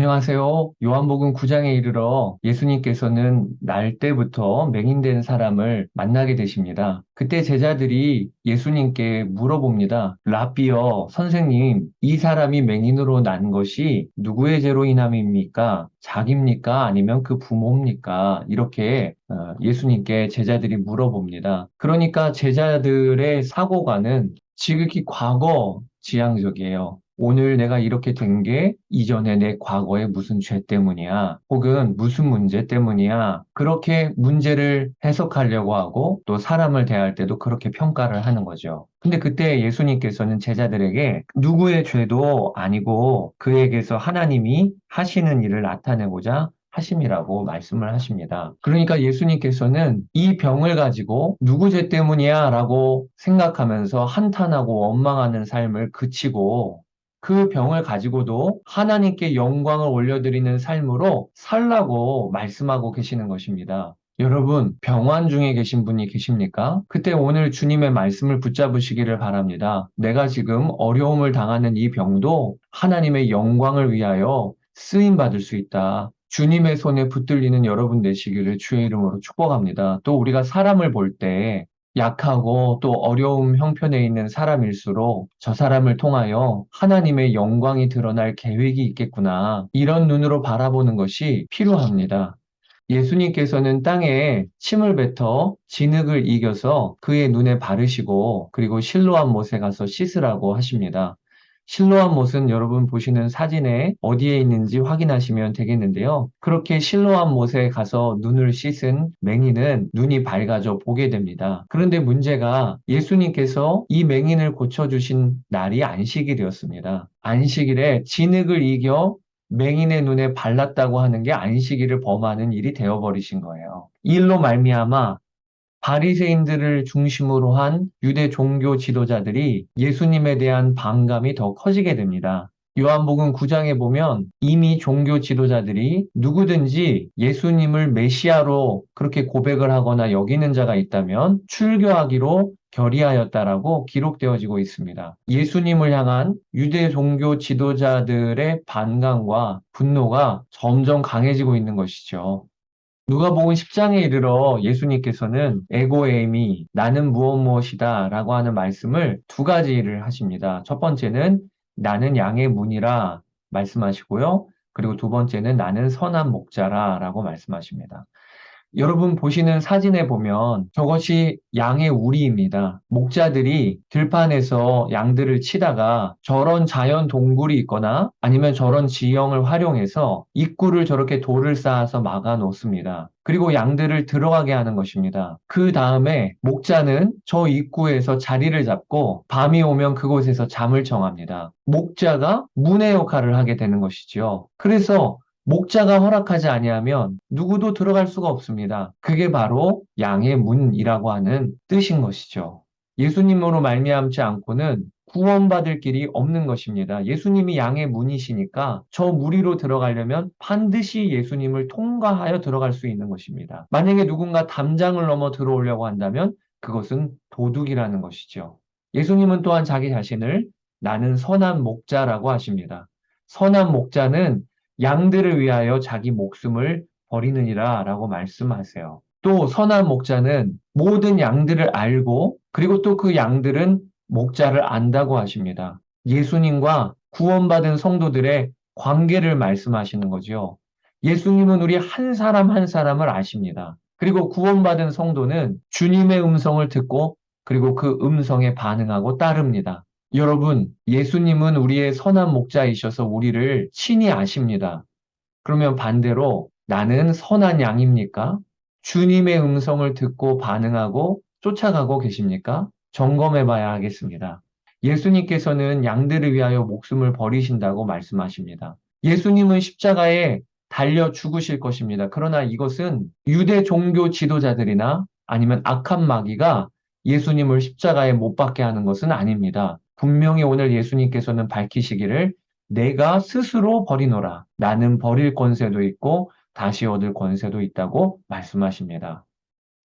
안녕하세요. 요한복음 9장에 이르러 예수님께서는 날 때부터 맹인된 사람을 만나게 되십니다. 그때 제자들이 예수님께 물어봅니다. 라삐어, 선생님, 이 사람이 맹인으로 난 것이 누구의 죄로 인함입니까? 자기입니까? 아니면 그 부모입니까? 이렇게 예수님께 제자들이 물어봅니다. 그러니까 제자들의 사고관은 지극히 과거 지향적이에요. 오늘 내가 이렇게 된 게 이전에 내 과거의 무슨 죄 때문이야? 혹은 무슨 문제 때문이야? 그렇게 문제를 해석하려고 하고 또 사람을 대할 때도 그렇게 평가를 하는 거죠. 근데 그때 예수님께서는 제자들에게 누구의 죄도 아니고 그에게서 하나님이 하시는 일을 나타내고자 하심이라고 말씀을 하십니다. 그러니까 예수님께서는 이 병을 가지고 누구 죄 때문이야? 라고 생각하면서 한탄하고 원망하는 삶을 그치고 그 병을 가지고도 하나님께 영광을 올려드리는 삶으로 살라고 말씀하고 계시는 것입니다. 여러분, 병환 중에 계신 분이 계십니까? 그때 오늘 주님의 말씀을 붙잡으시기를 바랍니다. 내가 지금 어려움을 당하는 이 병도 하나님의 영광을 위하여 쓰임 받을 수 있다. 주님의 손에 붙들리는 여러분 되시기를 주의 이름으로 축복합니다. 또 우리가 사람을 볼 때 약하고 또 어려움 형편에 있는 사람일수록 저 사람을 통하여 하나님의 영광이 드러날 계획이 있겠구나. 이런 눈으로 바라보는 것이 필요합니다. 예수님께서는 땅에 침을 뱉어 진흙을 이겨서 그의 눈에 바르시고 그리고 실로암 못에 가서 씻으라고 하십니다. 실로암 못은 여러분 보시는 사진에 어디에 있는지 확인하시면 되겠는데요. 그렇게 실로암 못에 가서 눈을 씻은 맹인은 눈이 밝아져 보게 됩니다. 그런데 문제가 예수님께서 이 맹인을 고쳐주신 날이 안식일이었습니다. 안식일에 진흙을 이겨 맹인의 눈에 발랐다고 하는 게 안식일을 범하는 일이 되어버리신 거예요. 이 일로 말미암아 바리새인들을 중심으로 한 유대 종교 지도자들이 예수님에 대한 반감이 더 커지게 됩니다. 요한복음 9장에 보면 이미 종교 지도자들이 누구든지 예수님을 메시아로 그렇게 고백을 하거나 여기는 자가 있다면 출교하기로 결의하였다라고 기록되어지고 있습니다. 예수님을 향한 유대 종교 지도자들의 반감과 분노가 점점 강해지고 있는 것이죠. 누가복음 10장에 이르러 예수님께서는 에고에이미 나는 무엇 무엇이다 라고 하는 말씀을 두 가지를 하십니다. 첫 번째는 나는 양의 문이라 말씀하시고요. 그리고 두 번째는 나는 선한 목자라 라고 말씀하십니다. 여러분 보시는 사진에 보면 저것이 양의 우리입니다. 목자들이 들판에서 양들을 치다가 저런 자연 동굴이 있거나 아니면 저런 지형을 활용해서 입구를 저렇게 돌을 쌓아서 막아 놓습니다. 그리고 양들을 들어가게 하는 것입니다. 그 다음에 목자는 저 입구에서 자리를 잡고 밤이 오면 그곳에서 잠을 청합니다. 목자가 문의 역할을 하게 되는 것이지요. 그래서 목자가 허락하지 아니하면 누구도 들어갈 수가 없습니다. 그게 바로 양의 문이라고 하는 뜻인 것이죠. 예수님으로 말미암지 않고는 구원받을 길이 없는 것입니다. 예수님이 양의 문이시니까 저 무리로 들어가려면 반드시 예수님을 통과하여 들어갈 수 있는 것입니다. 만약에 누군가 담장을 넘어 들어오려고 한다면 그것은 도둑이라는 것이죠. 예수님은 또한 자기 자신을 나는 선한 목자라고 하십니다. 선한 목자는 양들을 위하여 자기 목숨을 버리느니라 라고 말씀하세요. 또 선한 목자는 모든 양들을 알고 그리고 또 그 양들은 목자를 안다고 하십니다. 예수님과 구원받은 성도들의 관계를 말씀하시는 거죠. 예수님은 우리 한 사람 한 사람을 아십니다. 그리고 구원받은 성도는 주님의 음성을 듣고 그리고 그 음성에 반응하고 따릅니다. 여러분, 예수님은 우리의 선한 목자이셔서 우리를 친히 아십니다. 그러면 반대로 나는 선한 양입니까? 주님의 음성을 듣고 반응하고 쫓아가고 계십니까? 점검해 봐야 하겠습니다. 예수님께서는 양들을 위하여 목숨을 버리신다고 말씀하십니다. 예수님은 십자가에 달려 죽으실 것입니다. 그러나 이것은 유대 종교 지도자들이나 아니면 악한 마귀가 예수님을 십자가에 못 박게 하는 것은 아닙니다. 분명히 오늘 예수님께서는 밝히시기를 내가 스스로 버리노라. 나는 버릴 권세도 있고 다시 얻을 권세도 있다고 말씀하십니다.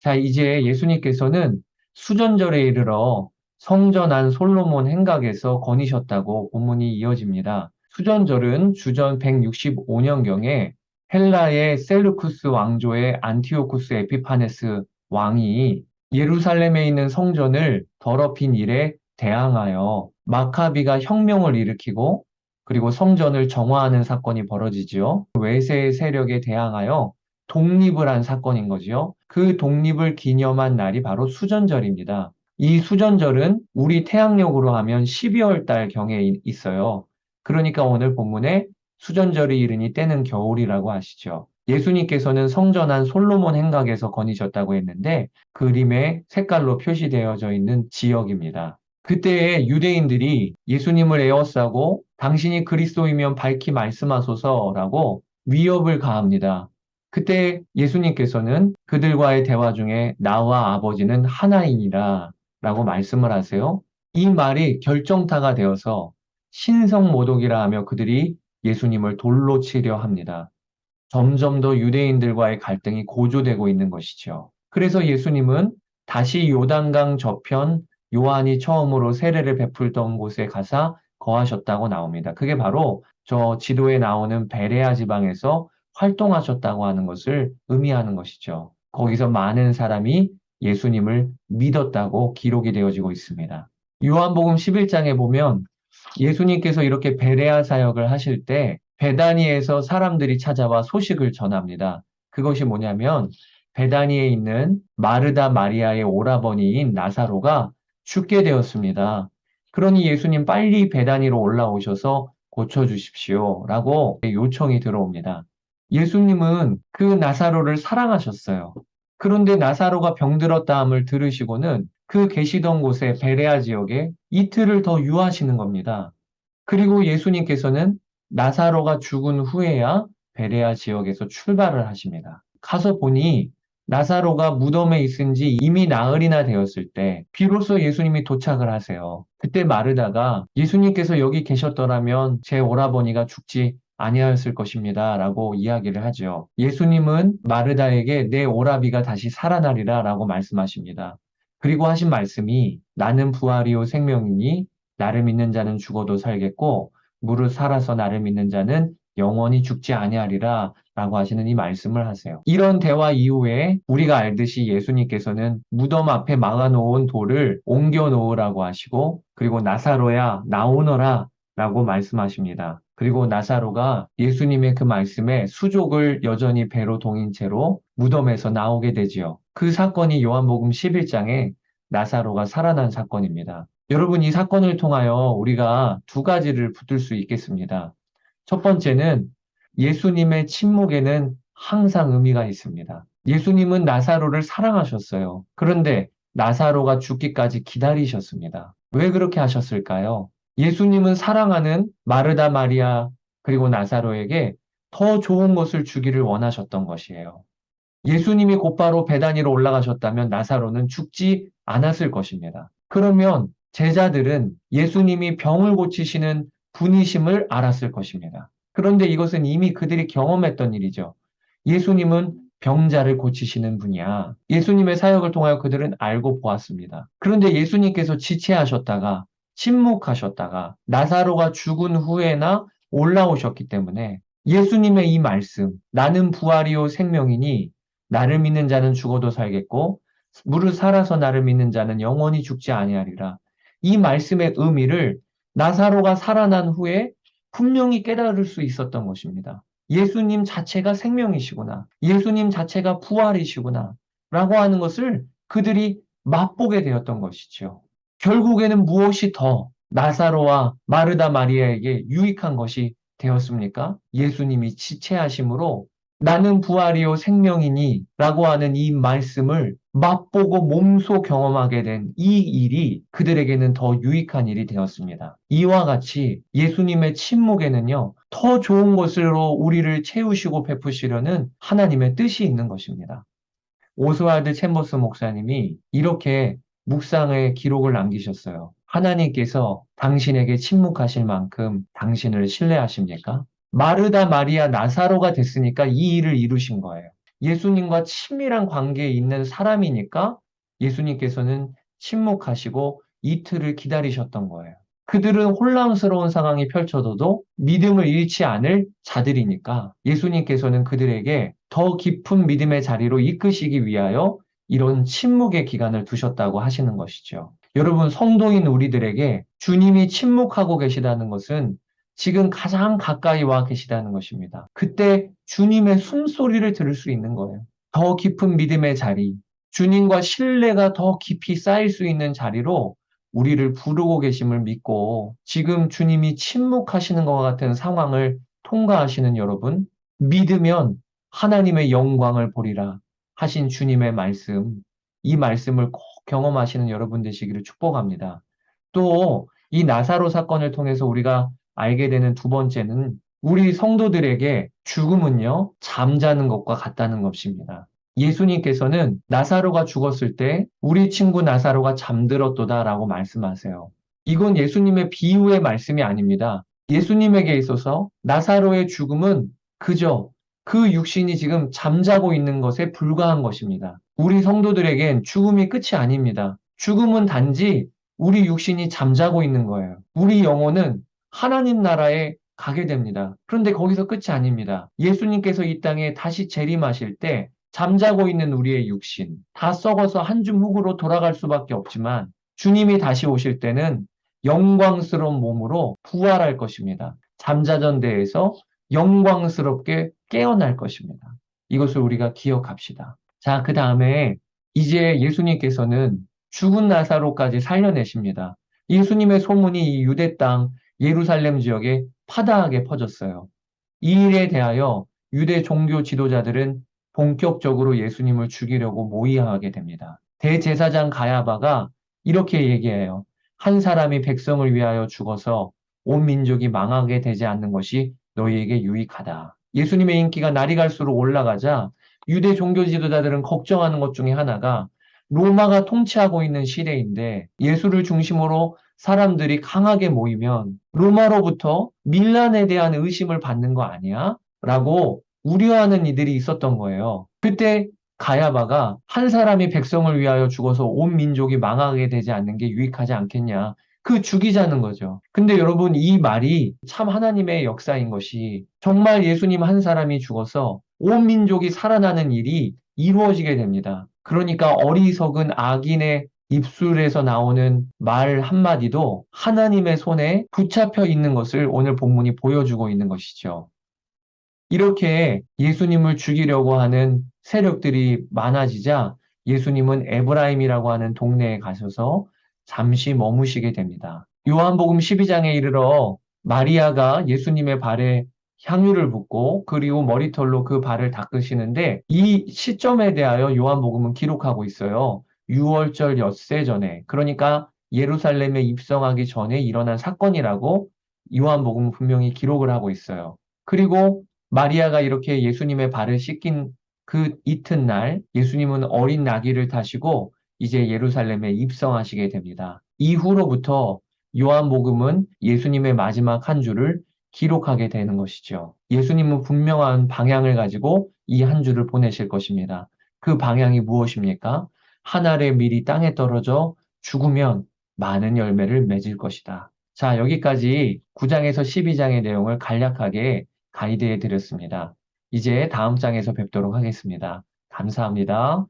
자, 이제 예수님께서는 수전절에 이르러 성전 안 솔로몬 행각에서 거니셨다고 본문이 이어집니다. 수전절은 주전 165년경에 헬라의 셀루쿠스 왕조의 안티오쿠스 에피파네스 왕이 예루살렘에 있는 성전을 더럽힌 일에 대항하여 마카비가 혁명을 일으키고 그리고 성전을 정화하는 사건이 벌어지지요. 외세 세력에 대항하여 독립을 한 사건인 거지요. 그 독립을 기념한 날이 바로 수전절입니다. 이 수전절은 우리 태양력으로 하면 12월 달 경에 있어요. 그러니까 오늘 본문에 수전절이 이르니 때는 겨울이라고 하시죠. 예수님께서는 성전한 솔로몬 행각에서 거니셨다고 했는데 그림에 색깔로 표시되어져 있는 지역입니다. 그때에 유대인들이 예수님을 에워싸고 당신이 그리스도이면 밝히 말씀하소서라고 위협을 가합니다. 그때 예수님께서는 그들과의 대화 중에 나와 아버지는 하나이니라 라고 말씀을 하세요. 이 말이 결정타가 되어서 신성모독이라 하며 그들이 예수님을 돌로 치려 합니다. 점점 더 유대인들과의 갈등이 고조되고 있는 것이죠. 그래서 예수님은 다시 요단강 저편 요한이 처음으로 세례를 베풀던 곳에 가서 거하셨다고 나옵니다. 그게 바로 저 지도에 나오는 베레아 지방에서 활동하셨다고 하는 것을 의미하는 것이죠. 거기서 많은 사람이 예수님을 믿었다고 기록이 되어지고 있습니다. 요한복음 11장에 보면 예수님께서 이렇게 베레아 사역을 하실 때 베다니에서 사람들이 찾아와 소식을 전합니다. 그것이 뭐냐면 베다니에 있는 마르다 마리아의 오라버니인 나사로가 죽게 되었습니다. 그러니 예수님 빨리 베다니로 올라오셔서 고쳐주십시오 라고 요청이 들어옵니다. 예수님은 그 나사로를 사랑하셨어요. 그런데 나사로가 병들었다함을 들으시고는 그 계시던 곳에 베레아 지역에 이틀을 더 유하시는 겁니다. 그리고 예수님께서는 나사로가 죽은 후에야 베레아 지역에서 출발을 하십니다. 가서 보니 나사로가 무덤에 있은 지 이미 나흘이나 되었을 때 비로소 예수님이 도착을 하세요. 그때 마르다가 예수님께서 여기 계셨더라면 제 오라버니가 죽지 아니하였을 것입니다. 라고 이야기를 하죠. 예수님은 마르다에게 내 오라비가 다시 살아나리라 라고 말씀하십니다. 그리고 하신 말씀이 나는 부활이요 생명이니 나를 믿는 자는 죽어도 살겠고 무릇 살아서 나를 믿는 자는 영원히 죽지 아니하리라 라고 하시는 이 말씀을 하세요. 이런 대화 이후에 우리가 알듯이 예수님께서는 무덤 앞에 막아놓은 돌을 옮겨 놓으라고 하시고 그리고 나사로야 나오너라 라고 말씀하십니다. 그리고 나사로가 예수님의 그 말씀에 수족을 여전히 배로 동인 채로 무덤에서 나오게 되지요. 그 사건이 요한복음 11장에 나사로가 살아난 사건입니다. 여러분, 이 사건을 통하여 우리가 두 가지를 붙들 수 있겠습니다. 첫 번째는 예수님의 침묵에는 항상 의미가 있습니다. 예수님은 나사로를 사랑하셨어요. 그런데 나사로가 죽기까지 기다리셨습니다. 왜 그렇게 하셨을까요? 예수님은 사랑하는 마르다 마리아 그리고 나사로에게 더 좋은 것을 주기를 원하셨던 것이에요. 예수님이 곧바로 베다니로 올라가셨다면 나사로는 죽지 않았을 것입니다. 그러면 제자들은 예수님이 병을 고치시는 분이심을 알았을 것입니다. 그런데 이것은 이미 그들이 경험했던 일이죠. 예수님은 병자를 고치시는 분이야. 예수님의 사역을 통하여 그들은 알고 보았습니다. 그런데 예수님께서 지체하셨다가 침묵하셨다가 나사로가 죽은 후에나 올라오셨기 때문에 예수님의 이 말씀, 나는 부활이요 생명이니 나를 믿는 자는 죽어도 살겠고 무릇 살아서 나를 믿는 자는 영원히 죽지 아니하리라. 이 말씀의 의미를 나사로가 살아난 후에 분명히 깨달을 수 있었던 것입니다. 예수님 자체가 생명이시구나. 예수님 자체가 부활이시구나. 라고 하는 것을 그들이 맛보게 되었던 것이죠. 결국에는 무엇이 더 나사로와 마르다 마리아에게 유익한 것이 되었습니까? 예수님이 지체하심으로 나는 부활이요 생명이니 라고 하는 이 말씀을 맛보고 몸소 경험하게 된 이 일이 그들에게는 더 유익한 일이 되었습니다. 이와 같이 예수님의 침묵에는요, 더 좋은 것으로 우리를 채우시고 베푸시려는 하나님의 뜻이 있는 것입니다. 오스왈드 챔버스 목사님이 이렇게 묵상의 기록을 남기셨어요. 하나님께서 당신에게 침묵하실 만큼 당신을 신뢰하십니까? 마르다 마리아 나사로가 됐으니까 이 일을 이루신 거예요. 예수님과 친밀한 관계에 있는 사람이니까 예수님께서는 침묵하시고 이틀을 기다리셨던 거예요. 그들은 혼란스러운 상황이 펼쳐져도 믿음을 잃지 않을 자들이니까 예수님께서는 그들에게 더 깊은 믿음의 자리로 이끄시기 위하여 이런 침묵의 기간을 두셨다고 하시는 것이죠. 여러분, 성도인 우리들에게 주님이 침묵하고 계시다는 것은 지금 가장 가까이 와 계시다는 것입니다. 그때 주님의 숨소리를 들을 수 있는 거예요. 더 깊은 믿음의 자리, 주님과 신뢰가 더 깊이 쌓일 수 있는 자리로 우리를 부르고 계심을 믿고 지금 주님이 침묵하시는 것과 같은 상황을 통과하시는 여러분, 믿으면 하나님의 영광을 보리라 하신 주님의 말씀, 이 말씀을 꼭 경험하시는 여러분 되시기를 축복합니다. 또 이 나사로 사건을 통해서 우리가 알게 되는 두 번째는 우리 성도들에게 죽음은요, 잠자는 것과 같다는 것입니다. 예수님께서는 나사로가 죽었을 때 우리 친구 나사로가 잠들었도다라고 말씀하세요. 이건 예수님의 비유의 말씀이 아닙니다. 예수님에게 있어서 나사로의 죽음은 그저 그 육신이 지금 잠자고 있는 것에 불과한 것입니다. 우리 성도들에겐 죽음이 끝이 아닙니다. 죽음은 단지 우리 육신이 잠자고 있는 거예요. 우리 영혼은 하나님 나라에 가게 됩니다. 그런데 거기서 끝이 아닙니다. 예수님께서 이 땅에 다시 재림하실 때 잠자고 있는 우리의 육신, 다 썩어서 한 줌 흙으로 돌아갈 수밖에 없지만 주님이 다시 오실 때는 영광스러운 몸으로 부활할 것입니다. 잠자던 데에서 영광스럽게 깨어날 것입니다. 이것을 우리가 기억합시다. 자, 그 다음에 이제 예수님께서는 죽은 나사로까지 살려내십니다. 예수님의 소문이 이 유대 땅 예루살렘 지역에 파다하게 퍼졌어요. 이 일에 대하여 유대 종교 지도자들은 본격적으로 예수님을 죽이려고 모의하게 됩니다. 대제사장 가야바가 이렇게 얘기해요. 한 사람이 백성을 위하여 죽어서 온 민족이 망하게 되지 않는 것이 너희에게 유익하다. 예수님의 인기가 날이 갈수록 올라가자 유대 종교 지도자들은 걱정하는 것 중에 하나가 로마가 통치하고 있는 시대인데 예수를 중심으로 사람들이 강하게 모이면 로마로부터 밀란에 대한 의심을 받는 거 아니야? 라고 우려하는 이들이 있었던 거예요. 그때 가야바가 한 사람이 백성을 위하여 죽어서 온 민족이 망하게 되지 않는 게 유익하지 않겠냐. 그 죽이자는 거죠. 근데 여러분, 이 말이 참 하나님의 역사인 것이 정말 예수님 한 사람이 죽어서 온 민족이 살아나는 일이 이루어지게 됩니다. 그러니까 어리석은 악인의 입술에서 나오는 말 한마디도 하나님의 손에 붙잡혀 있는 것을 오늘 본문이 보여주고 있는 것이죠. 이렇게 예수님을 죽이려고 하는 세력들이 많아지자 예수님은 에브라임이라고 하는 동네에 가셔서 잠시 머무시게 됩니다. 요한복음 12장에 이르러 마리아가 예수님의 발에 향유를 붓고 그리고 머리털로 그 발을 닦으시는데 이 시점에 대하여 요한복음은 기록하고 있어요. 6월절 엿새 전에, 그러니까 예루살렘에 입성하기 전에 일어난 사건이라고 요한복음은 분명히 기록을 하고 있어요. 그리고 마리아가 이렇게 예수님의 발을 씻긴 그 이튿날 예수님은 어린 나귀를 타시고 이제 예루살렘에 입성하시게 됩니다. 이후로부터 요한복음은 예수님의 마지막 한 주를 기록하게 되는 것이죠. 예수님은 분명한 방향을 가지고 이 한 주를 보내실 것입니다. 그 방향이 무엇입니까? 한 알의 밀이 땅에 떨어져 죽으면 많은 열매를 맺을 것이다. 자, 여기까지 9장에서 12장의 내용을 간략하게 가이드해 드렸습니다. 이제 다음 장에서 뵙도록 하겠습니다. 감사합니다.